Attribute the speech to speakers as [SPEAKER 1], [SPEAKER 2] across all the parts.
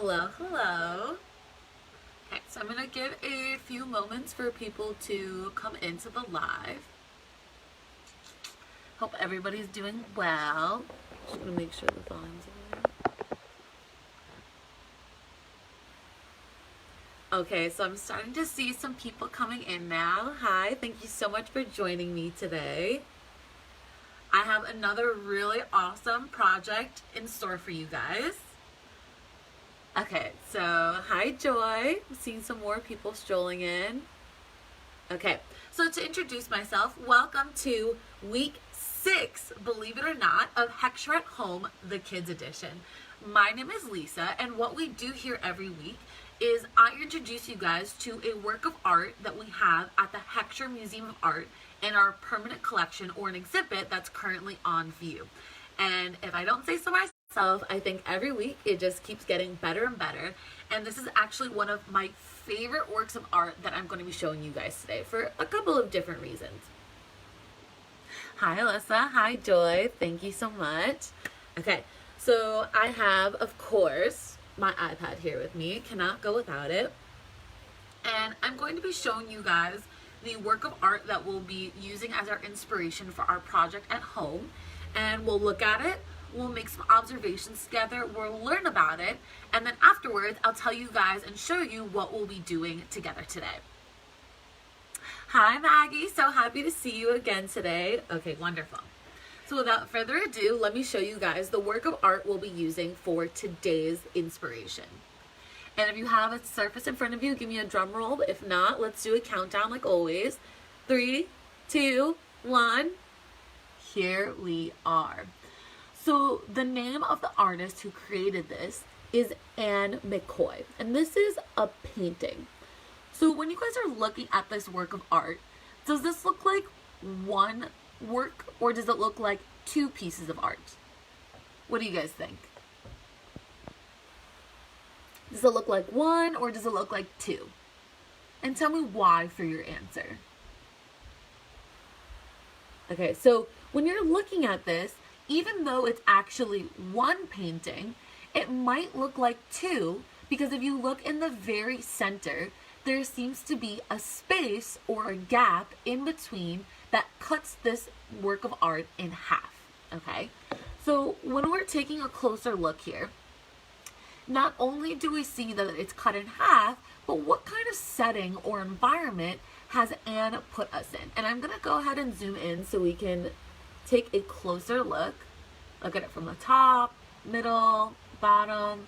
[SPEAKER 1] Hello, hello. Okay, so I'm gonna give a few moments for people to come into the live. Hope everybody's doing well. Just gonna make sure the volume's on. Okay, so I'm starting to see some people coming in now. Hi, thank you so much for joining me today. I have another really awesome project in store for you guys. Okay, so hi Joy. I'm seeing some more people strolling in. Okay, so to introduce myself, welcome to week 6, believe it or not, of Heckscher at Home, the Kids Edition. My name is Lisa, and what we do here every week is I introduce you guys to a work of art that we have at the Heckscher Museum of Art in our permanent collection or an exhibit that's currently on view. And if I don't say so myself, I think every week it just keeps getting better and better. And this is actually one of my favorite works of art that I'm going to be showing you guys today for a couple of different reasons. Hi Alyssa, hi Joy, thank you so much. Okay, so I have, of course, my iPad here with me, cannot go without it. And I'm going to be showing you guys the work of art that we'll be using as our inspiration for our project at home. And we'll look at it, we'll make some observations together, we'll learn about it, and then afterwards I'll tell you guys and show you what we'll be doing together today. Hi Maggie, so happy to see you again today. Okay, wonderful. So without further ado, let me show you guys the work of art we'll be using for today's inspiration. And if you have a surface in front of you, give me a drum roll. But if not, let's do a countdown like always. 3, 2, 1. Here we are. So the name of the artist who created this is Ann McCoy. And this is a painting. So when you guys are looking at this work of art, does this look like one work or does it look like 2 pieces of art? What do you guys think? Does it look like 1 or does it look like 2? And tell me why for your answer. Okay, so when you're looking at this, even though it's actually 1 painting, it might look like 2 because if you look in the very center, there seems to be a space or a gap in between that cuts this work of art in half, okay? So when we're taking a closer look here, not only do we see that it's cut in half, but what kind of setting or environment has Anne put us in? And I'm gonna go ahead and zoom in so we can take a closer look. Look at it from the top, middle, bottom,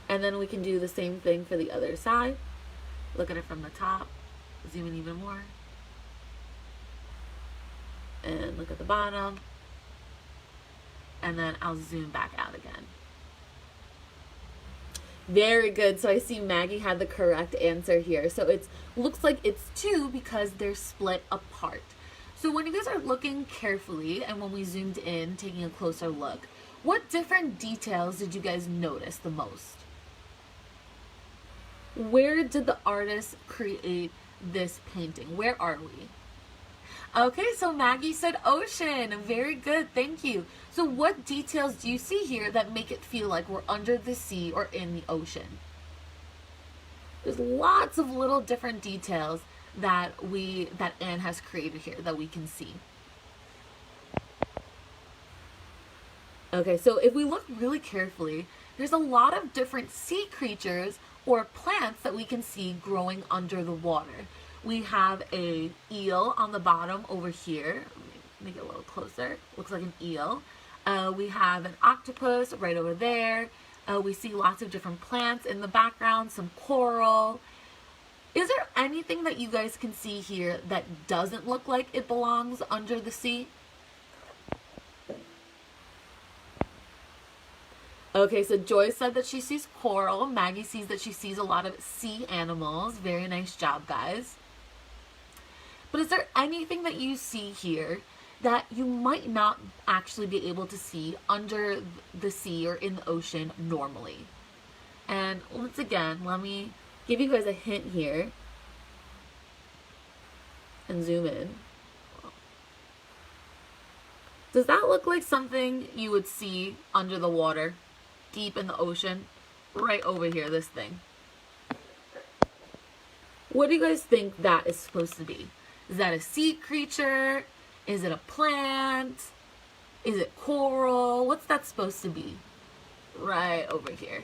[SPEAKER 1] and then we can do the same thing for the other side. Look at it from the top, zoom in even more. And look at the bottom. And then I'll zoom back out again. Very good. So I see Maggie had the correct answer here. So it looks like it's 2 because they're split apart. So when you guys are looking carefully and when we zoomed in, taking a closer look, what different details did you guys notice the most? Where did the artist create this painting? Where are we? Okay, so Maggie said ocean. Very good, thank you. So what details do you see here that make it feel like we're under the sea or in the ocean? There's lots of little different details that Anne has created here that we can see. Okay, so if we look really carefully, there's a lot of different sea creatures or plants that we can see growing under the water. We have a eel on the bottom over here. Make it a little closer. Looks like an eel. We have an octopus right over there. We see lots of different plants in the background, some coral. Is there anything that you guys can see here that doesn't look like it belongs under the sea? Okay, so Joy said that she sees coral. Maggie sees that she sees a lot of sea animals. Very nice job, guys. But is there anything that you see here that you might not actually be able to see under the sea or in the ocean normally? And once again, let me give you guys a hint here and zoom in. Does that look like something you would see under the water, deep in the ocean? right over here, this thing. What do you guys think that is supposed to be? Is that a sea creature? Is it a plant? Is it coral? What's that supposed to be? Right over here.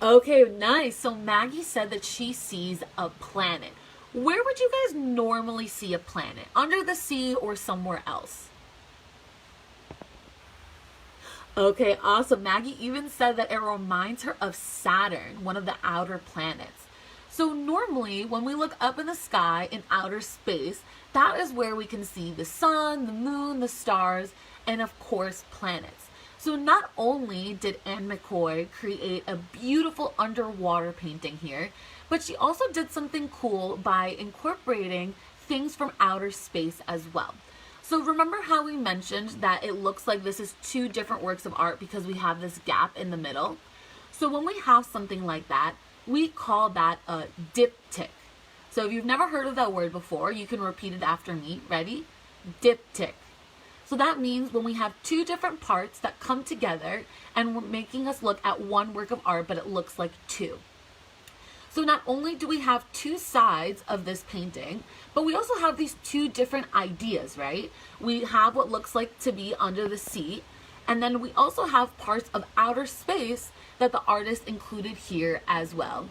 [SPEAKER 1] Okay, nice. So Maggie said that she sees a planet. Where would you guys normally see a planet? Under the sea or somewhere else? Okay, awesome. Maggie even said that it reminds her of Saturn, one of the outer planets. So normally when we look up in the sky in outer space, that is where we can see the sun, the moon, the stars, and of course planets. So not only did Ann McCoy create a beautiful underwater painting here, but she also did something cool by incorporating things from outer space as well. So remember how we mentioned that it looks like this is two different works of art because we have this gap in the middle? So when we have something like that, we call that a diptych. So if you've never heard of that word before, you can repeat it after me. Ready? Diptych. So that means when we have two different parts that come together and we're making us look at one work of art, but it looks like two. So not only do we have two sides of this painting, but we also have these two different ideas, right? We have what looks like to be under the sea, and then we also have parts of outer space that the artist included here as well.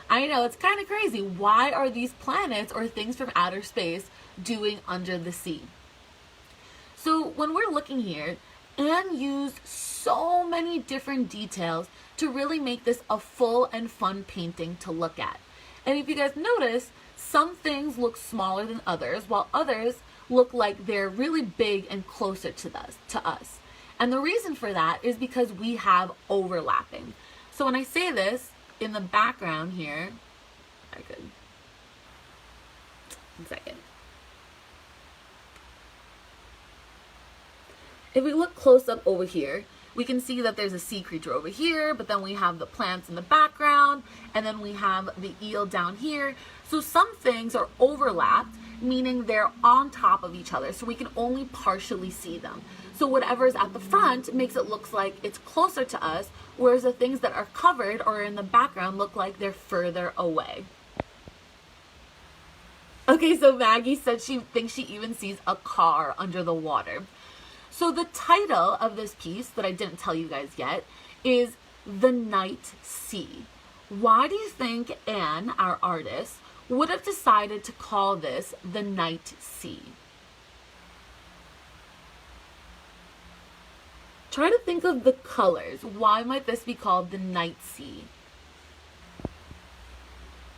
[SPEAKER 1] I know, it's kind of crazy. Why are these planets or things from outer space doing under the sea? So when we're looking here, Anne used so many different details to really make this a full and fun painting to look at. And if you guys notice, some things look smaller than others, while others look like they're really big and closer to us. And the reason for that is because we have overlapping. So when I say this, in the background here, if we look close up over here, we can see that there's a sea creature over here, but then we have the plants in the background, and then we have the eel down here. So some things are overlapped, meaning they're on top of each other, so we can only partially see them. So whatever's at the front makes it look like it's closer to us, whereas the things that are covered or in the background look like they're further away. Okay, so Maggie said she thinks she even sees a car under the water. So the title of this piece that I didn't tell you guys yet is The Night Sea. Why do you think Anne, our artist, would have decided to call this The Night Sea? Try to think of the colors. Why might this be called the night sea?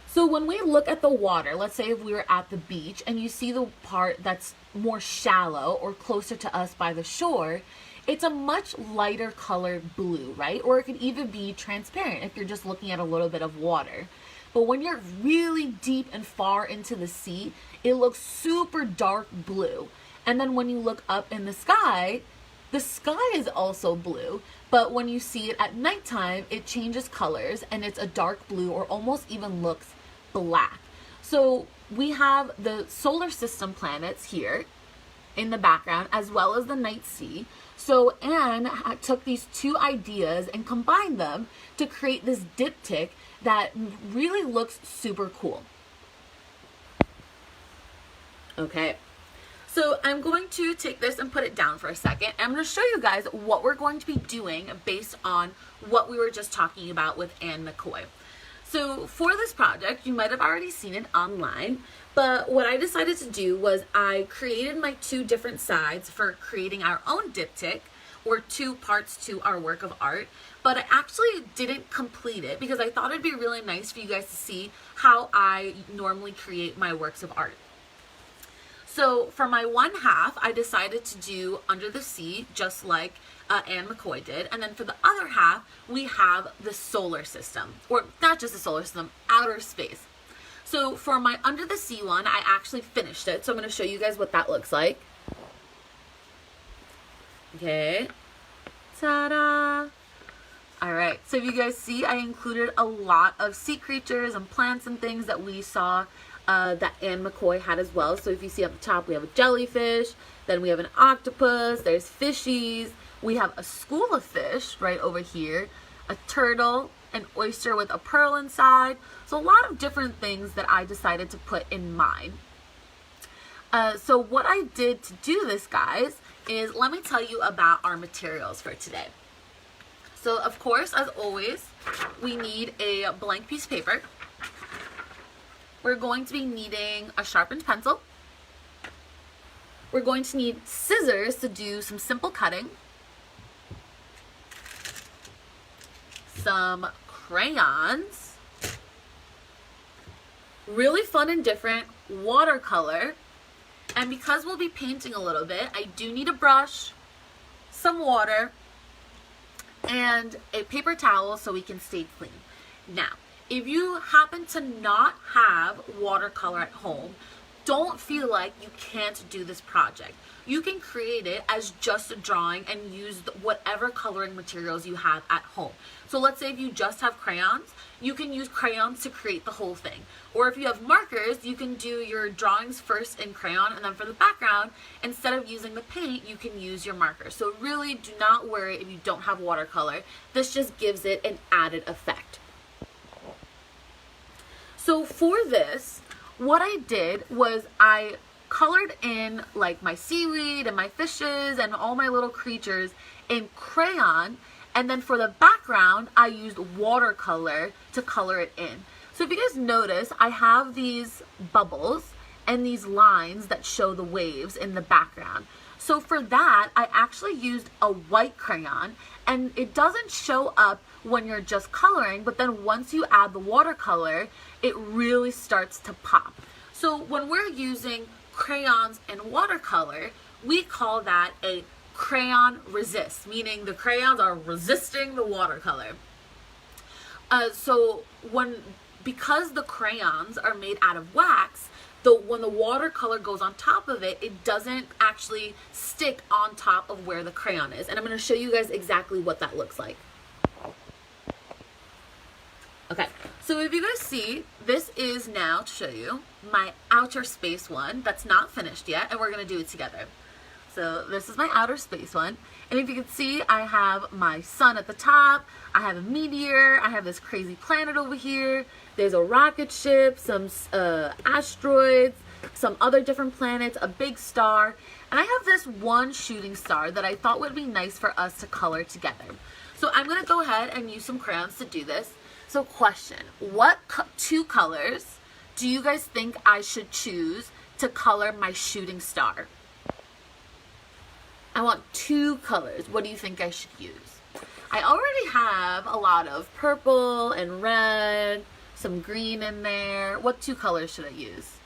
[SPEAKER 1] So when we look at the water, let's say if we were at the beach and you see the part that's more shallow or closer to us by the shore, it's a much lighter color blue, right? Or it could even be transparent if you're just looking at a little bit of water. But when you're really deep and far into the sea, it looks super dark blue. And then when you look up in the sky is also blue, but when you see it at nighttime, it changes colors and it's a dark blue or almost even looks black. So we have the solar system planets here in the background as well as the night sea. So Anne took these two ideas and combined them to create this diptych that really looks super cool. Okay. So I'm going to take this and put it down for a second. I'm going to show you guys what we're going to be doing based on what we were just talking about with Ann McCoy. So for this project, you might have already seen it online, but what I decided to do was I created my two different sides for creating our own diptych, or two parts to our work of art, but I actually didn't complete it because I thought it'd be really nice for you guys to see how I normally create my works of art. So for my one half, I decided to do Under the Sea, just like Ann McCoy did. And then for the other half, we have the solar system, or not just the solar system, outer space. So for my Under the Sea one, I actually finished it. So I'm going to show you guys what that looks like. Okay. Ta-da! All right. So if you guys see, I included a lot of sea creatures and plants and things that we saw that Ann McCoy had as well. So if you see up the top, we have a jellyfish, then we have an octopus, there's fishies, we have a school of fish right over here, a turtle, an oyster with a pearl inside. So a lot of different things that I decided to put in mine. So what I did to do this, guys, is let me tell you about our materials for today. So of course, as always, we need a blank piece of paper. We're going to be needing a sharpened pencil. We're going to need scissors to do some simple cutting. Some crayons. Really fun and different watercolor. And because we'll be painting a little bit, I do need a brush, some water, and a paper towel so we can stay clean. Now, if you happen to not have watercolor at home, don't feel like you can't do this project. You can create it as just a drawing and use whatever coloring materials you have at home. So let's say if you just have crayons, you can use crayons to create the whole thing. Or if you have markers, you can do your drawings first in crayon, and then for the background, instead of using the paint, you can use your markers. So really do not worry if you don't have watercolor. This just gives it an added effect. So for this, what I did was I colored in like my seaweed and my fishes and all my little creatures in crayon, and then for the background I used watercolor to color it in. So if you guys notice, I have these bubbles and these lines that show the waves in the background. So for that, I actually used a white crayon, and it doesn't show up when you're just coloring, but then once you add the watercolor, it really starts to pop. So when we're using crayons and watercolor, we call that a crayon resist, meaning the crayons are resisting the watercolor. Because the crayons are made out of wax, when the watercolor goes on top of it, it doesn't actually stick on top of where the crayon is. And I'm going to show you guys exactly what that looks like. Okay, so if you guys see, this is now, to show you, my outer space one that's not finished yet, and we're going to do it together. So this is my outer space one, and if you can see, I have my sun at the top, I have a meteor, I have this crazy planet over here, there's a rocket ship, some asteroids, some other different planets, a big star, and I have this one shooting star that I thought would be nice for us to color together. So I'm going to go ahead and use some crayons to do this. So question, what two colors do you guys think I should choose to color my shooting star? I want two colors. What do you think I should use? I already have a lot of purple and red, some green in there. What two colors should I use?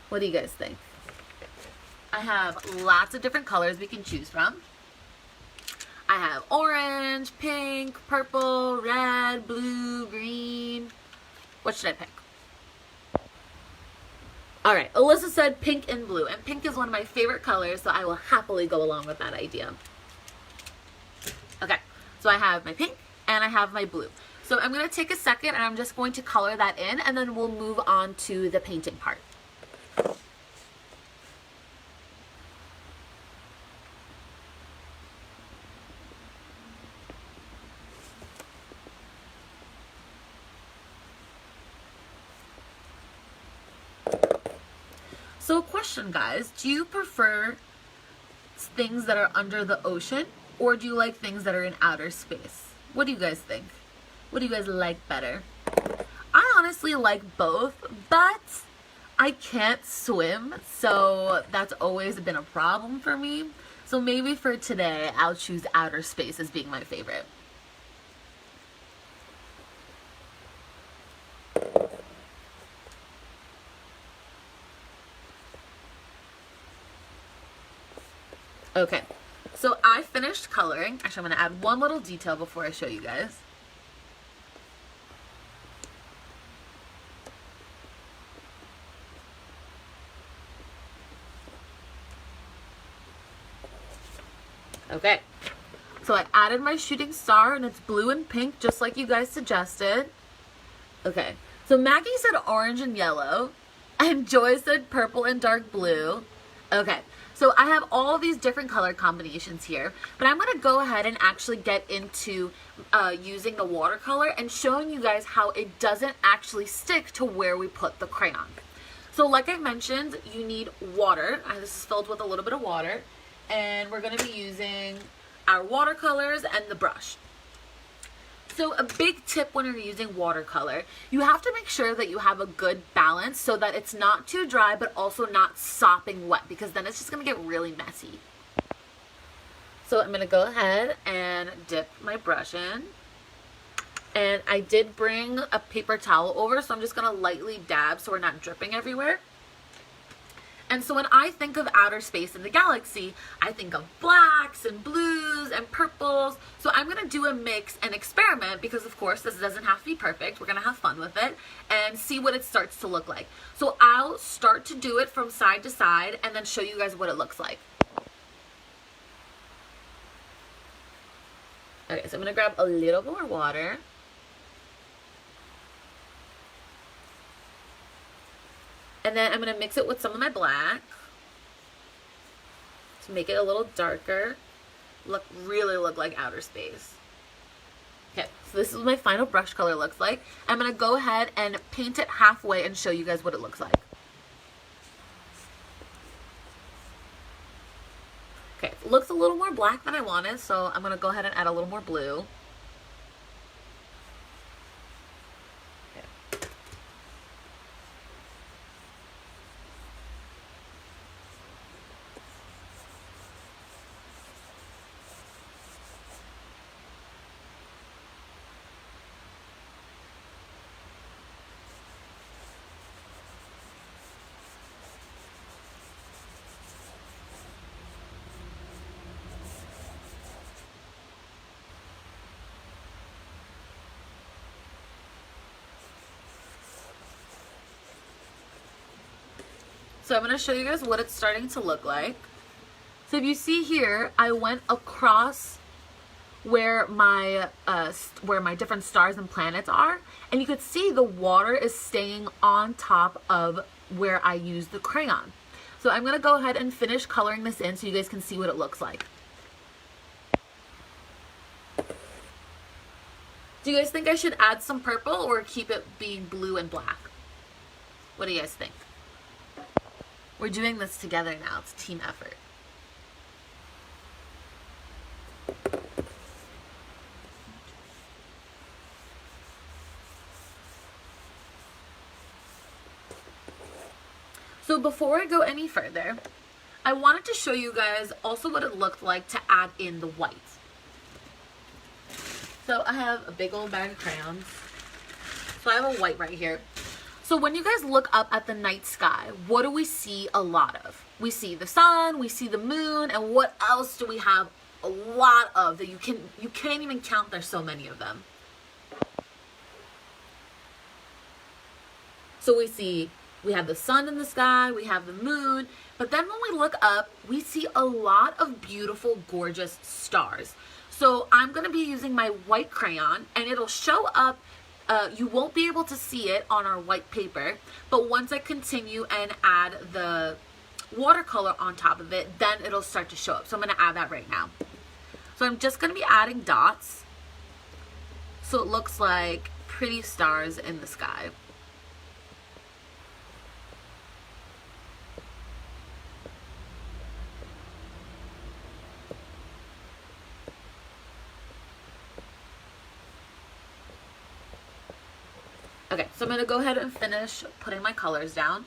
[SPEAKER 1] What do you guys think? I have lots of different colors we can choose from. I have orange, pink, purple, red, blue, green. What should I pick? All right, Alyssa said pink and blue, and pink is one of my favorite colors, so I will happily go along with that idea. Okay, so I have my pink and I have my blue. So I'm going to take a second and I'm just going to color that in, and then we'll move on to the painting part. So a question, guys, do you prefer things that are under the ocean, or do you like things that are in outer space? What do you guys think? What do you guys like better? I honestly like both, but I can't swim, so that's always been a problem for me. So maybe for today, I'll choose outer space as being my favorite. Okay, so I finished coloring. Actually, I'm going to add one little detail before I show you guys. Okay, so I added my shooting star, and it's blue and pink, just like you guys suggested. Okay, so Maggie said orange and yellow, and Joy said purple and dark blue. Okay, So I have all these different color combinations here, but I'm going to go ahead and actually get into using the watercolor and showing you guys how it doesn't actually stick to where we put the crayon. So like I mentioned, you need water. This is filled with a little bit of water, and we're going to be using our watercolors and the brush. So a big tip when you're using watercolor, you have to make sure that you have a good balance so that it's not too dry but also not sopping wet, because then it's just going to get really messy. So I'm going to go ahead and dip my brush in. And I did bring a paper towel over, so I'm just going to lightly dab so we're not dripping everywhere. And so when I think of outer space in the galaxy, I think of blacks and blues and purples. So I'm going to do a mix and experiment, because of course this doesn't have to be perfect. We're going to have fun with it and see what it starts to look like. So I'll start to do it from side to side and then show you guys what it looks like. Okay, so I'm going to grab a little more water. And then I'm going to mix it with some of my black to make it a little darker, really look like outer space. Okay, so this is what my final brush color looks like. I'm going to go ahead and paint it halfway and show you guys what it looks like. Okay, it looks a little more black than I wanted, so I'm going to go ahead and add a little more blue. So I'm going to show you guys what it's starting to look like. So if you see here, I went across where my different stars and planets are, and you could see the water is staying on top of where I used the crayon. So I'm going to go ahead and finish coloring this in so you guys can see what it looks like. Do you guys think I should add some purple or keep it being blue and black? What do you guys think? We're doing this together now. It's a team effort. So before I go any further, I wanted to show you guys also what it looked like to add in the white. So I have a big old bag of crayons. So I have a white right here. So when you guys look up at the night sky, what do we see a lot of? We see the sun, we see the moon, and what else do we have a lot of that you can't even count? There's so many of them. So we have the sun in the sky, we have the moon, but then when we look up, we see a lot of beautiful, gorgeous stars. So I'm going to be using my white crayon, and it'll show up. You won't be able to see it on our white paper, but once I continue and add the watercolor on top of it, then it'll start to show up. So I'm going to add that right now. So I'm just going to be adding dots so it looks like pretty stars in the sky. Okay, so I'm going to go ahead and finish putting my colors down.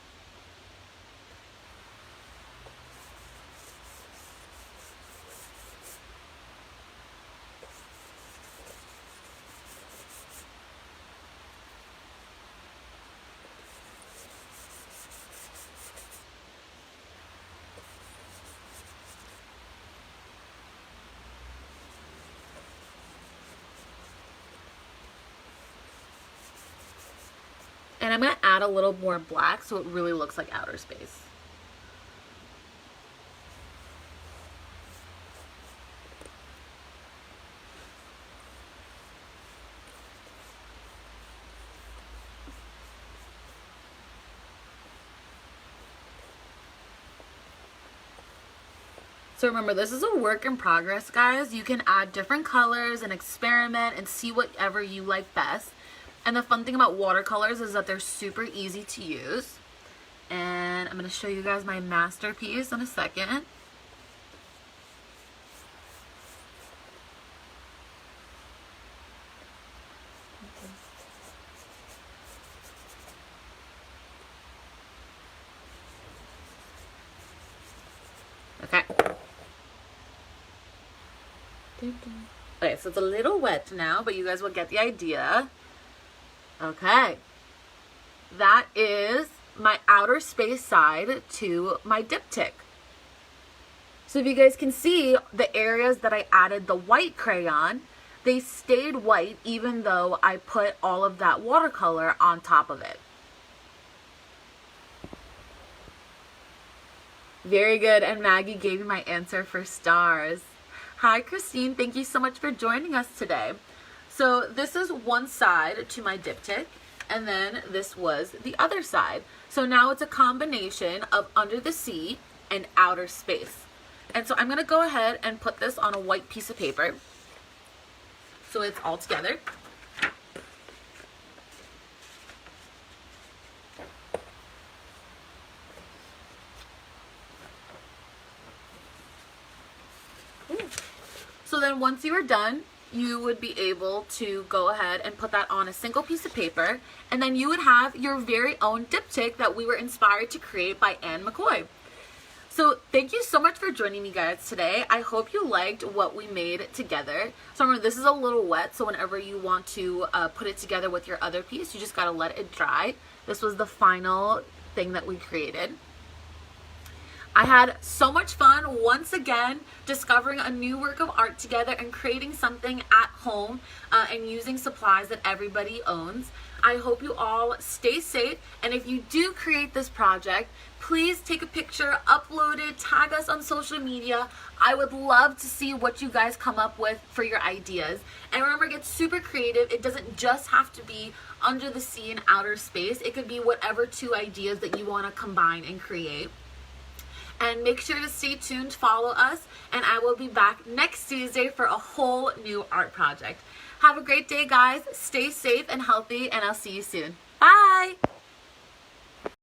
[SPEAKER 1] And I'm going to add a little more black so it really looks like outer space. So remember, this is a work in progress, guys. You can add different colors and experiment and see whatever you like best. And the fun thing about watercolors is that they're super easy to use. And I'm going to show you guys my masterpiece in a second. Okay. Okay, so it's a little wet now, but you guys will get the idea. Okay. That is my outer space side to my diptych. So if you guys can see the areas that I added the white crayon, they stayed white even though I put all of that watercolor on top of it. Very good, and Maggie gave me my answer for stars. Hi Christine, thank you so much for joining us today. So this is one side to my diptych, and then this was the other side. So now it's a combination of under the sea and outer space. And so I'm going to go ahead and put this on a white piece of paper so it's all together. So then once you are done, you would be able to go ahead and put that on a single piece of paper, and then you would have your very own diptych that we were inspired to create by Ann McCoy. So thank you so much for joining me guys today. I hope you liked what we made together. So remember, this is a little wet, so whenever you want to put it together with your other piece, you just gotta let it dry. This was the final thing that we created. I had so much fun once again discovering a new work of art together and creating something at home and using supplies that everybody owns. I hope you all stay safe, and if you do create this project, please take a picture, upload it, tag us on social media. I would love to see what you guys come up with for your ideas. And remember, get super creative. It doesn't just have to be under the sea and outer space. It could be whatever two ideas that you want to combine and create. And make sure to stay tuned, follow us, and I will be back next Tuesday for a whole new art project. Have a great day, guys. Stay safe and healthy, and I'll see you soon. Bye!